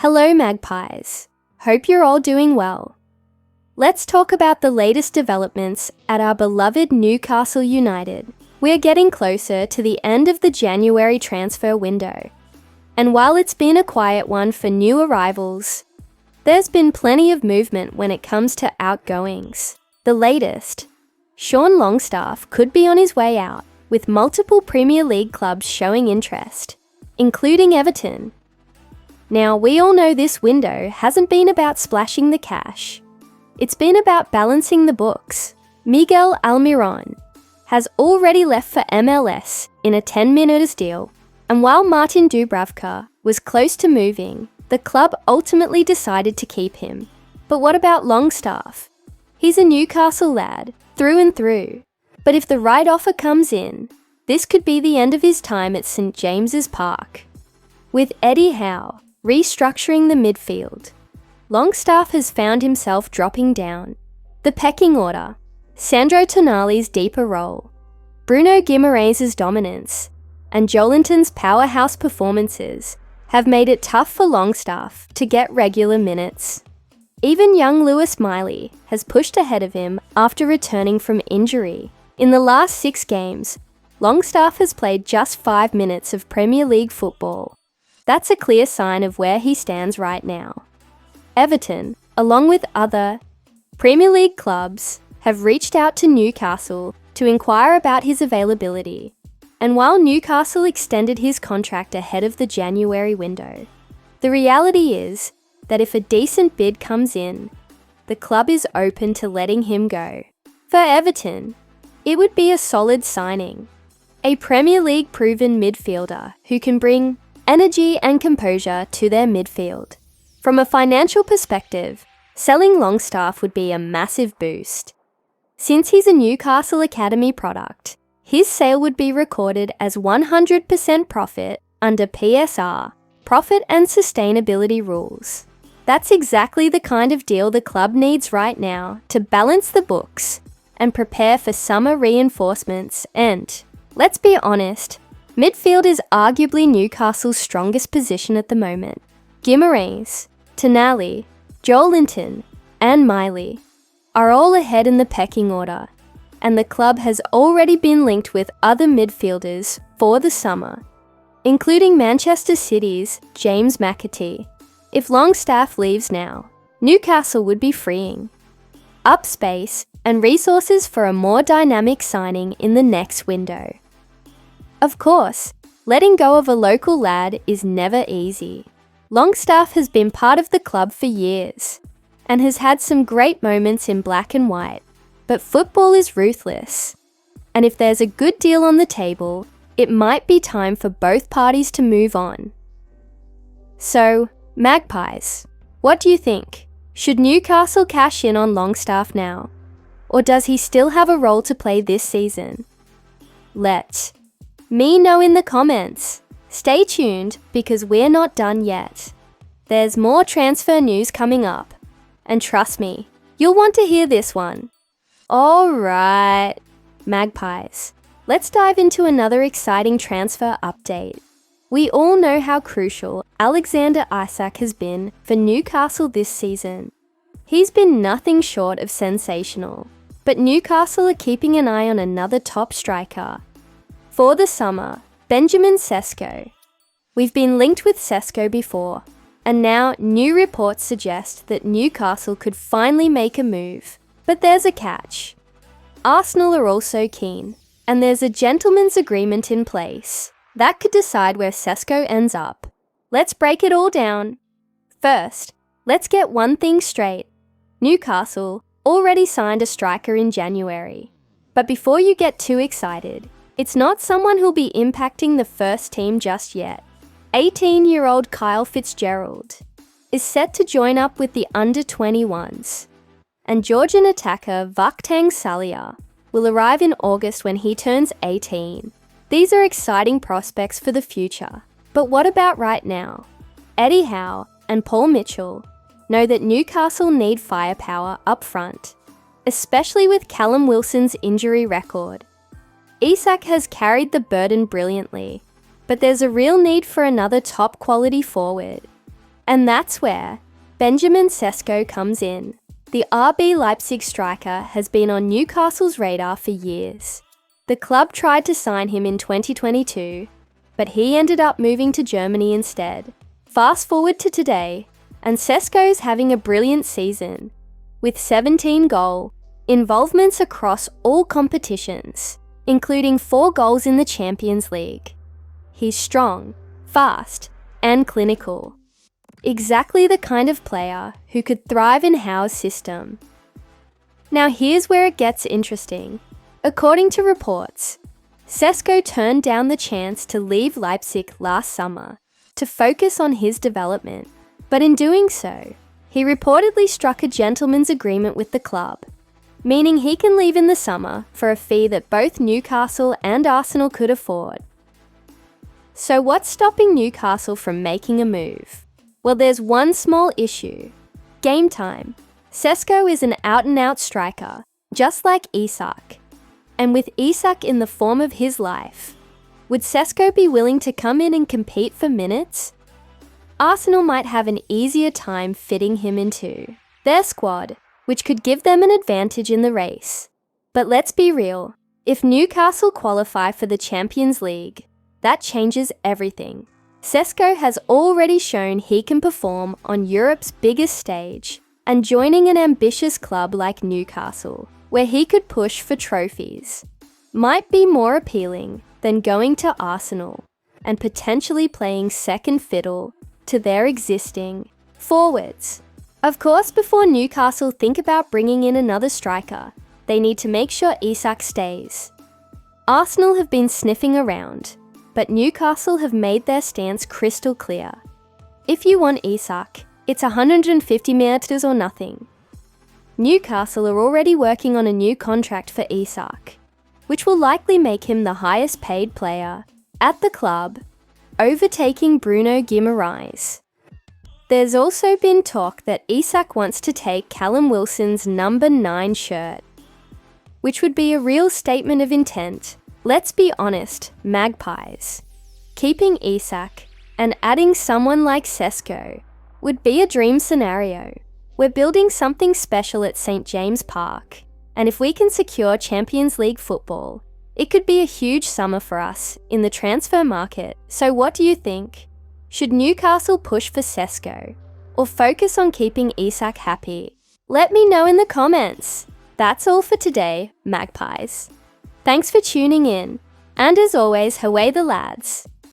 Hello, Magpies. Hope you're all doing well. Let's talk about the latest developments at our beloved Newcastle United. We're getting closer to the end of the January transfer window. And while it's been a quiet one for new arrivals, there's been plenty of movement when it comes to outgoings. The latest, Sean Longstaff could be on his way out, with multiple Premier League clubs showing interest, including Everton. Now, we all know this window hasn't been about splashing the cash. It's been about balancing the books. Miguel Almiron has already left for MLS in a 10-minute deal, and while Martin Dubravka was close to moving, the club ultimately decided to keep him. But what about Longstaff? He's a Newcastle lad, through and through. But if the right offer comes in, this could be the end of his time at St James's Park. With Eddie Howe restructuring the midfield, Longstaff has found himself dropping down the pecking order. Sandro Tonali's deeper role, Bruno Guimaraes' dominance, and Joelinton's powerhouse performances have made it tough for Longstaff to get regular minutes. Even young Lewis Miley has pushed ahead of him after returning from injury. In the last 6 games, Longstaff has played just 5 minutes of Premier League football. That's a clear sign of where he stands right now. Everton, along with other Premier League clubs, have reached out to Newcastle to inquire about his availability. And while Newcastle extended his contract ahead of the January window, the reality is that if a decent bid comes in, the club is open to letting him go. For Everton, it would be a solid signing. A Premier League proven midfielder who can bring energy and composure to their midfield. From a financial perspective, selling Longstaff would be a massive boost. Since he's a Newcastle Academy product, his sale would be recorded as 100% profit under PSR, profit and sustainability rules. That's exactly the kind of deal the club needs right now to balance the books and prepare for summer reinforcements and, let's be honest, midfield is arguably Newcastle's strongest position at the moment. Guimaraes, Tonali, Joelinton, and Miley are all ahead in the pecking order, and the club has already been linked with other midfielders for the summer, including Manchester City's James McAtee. If Longstaff leaves now, Newcastle would be freeing up space and resources for a more dynamic signing in the next window. Of course, letting go of a local lad is never easy. Longstaff has been part of the club for years and has had some great moments in black and white, but football is ruthless. And if there's a good deal on the table, it might be time for both parties to move on. So, Magpies, what do you think? Should Newcastle cash in on Longstaff now? Or does he still have a role to play this season? Let me know in the comments. Stay tuned because we're not done yet. There's more transfer news coming up. And trust me, you'll want to hear this one. Alright, Magpies, let's dive into another exciting transfer update. We all know how crucial Alexander Isak has been for Newcastle this season. He's been nothing short of sensational, but Newcastle are keeping an eye on another top striker. For the summer, Benjamin Sesko. We've been linked with Sesko before, and now new reports suggest that Newcastle could finally make a move. But there's a catch. Arsenal are also keen, and there's a gentleman's agreement in place that could decide where Sesko ends up. Let's break it all down. First, let's get one thing straight. Newcastle already signed a striker in January. But before you get too excited, it's not someone who'll be impacting the first team just yet. 18-year-old Kyle Fitzgerald is set to join up with the under-21s. And Georgian attacker Vakhtang Salia will arrive in August when he turns 18. These are exciting prospects for the future. But what about right now? Eddie Howe and Paul Mitchell know that Newcastle need firepower up front, especially with Callum Wilson's injury record. Isak has carried the burden brilliantly, but there's a real need for another top-quality forward. And that's where Benjamin Sesko comes in. The RB Leipzig striker has been on Newcastle's radar for years. The club tried to sign him in 2022, but he ended up moving to Germany instead. Fast forward to today, and Sesko's having a brilliant season, with 17 goal involvements across all competitions, including 4 goals in the Champions League. He's strong, fast, and clinical. Exactly the kind of player who could thrive in Howe's system. Now here's where it gets interesting. According to reports, Sesko turned down the chance to leave Leipzig last summer to focus on his development, but in doing so, he reportedly struck a gentleman's agreement with the club, meaning he can leave in the summer for a fee that both Newcastle and Arsenal could afford. So what's stopping Newcastle from making a move? Well, there's one small issue. Game time. Sesko is an out-and-out striker, just like Isak. And with Isak in the form of his life, would Sesko be willing to come in and compete for minutes? Arsenal might have an easier time fitting him into their squad, which could give them an advantage in the race. But let's be real, if Newcastle qualify for the Champions League, that changes everything. Sesko has already shown he can perform on Europe's biggest stage, and joining an ambitious club like Newcastle, where he could push for trophies, might be more appealing than going to Arsenal and potentially playing second fiddle to their existing forwards. Of course, before Newcastle think about bringing in another striker, they need to make sure Isak stays. Arsenal have been sniffing around, but Newcastle have made their stance crystal clear. If you want Isak, it's 150 meters or nothing. Newcastle are already working on a new contract for Isak, which will likely make him the highest paid player at the club, overtaking Bruno Guimaraes. There's also been talk that Isak wants to take Callum Wilson's number 9 shirt, which would be a real statement of intent. Let's be honest, Magpies. Keeping Isak and adding someone like Sesko would be a dream scenario. We're building something special at St. James Park, and if we can secure Champions League football, it could be a huge summer for us in the transfer market. So what do you think? Should Newcastle push for Sesko or focus on keeping Isak happy? Let me know in the comments. That's all for today, Magpies. Thanks for tuning in, and as always, away the lads.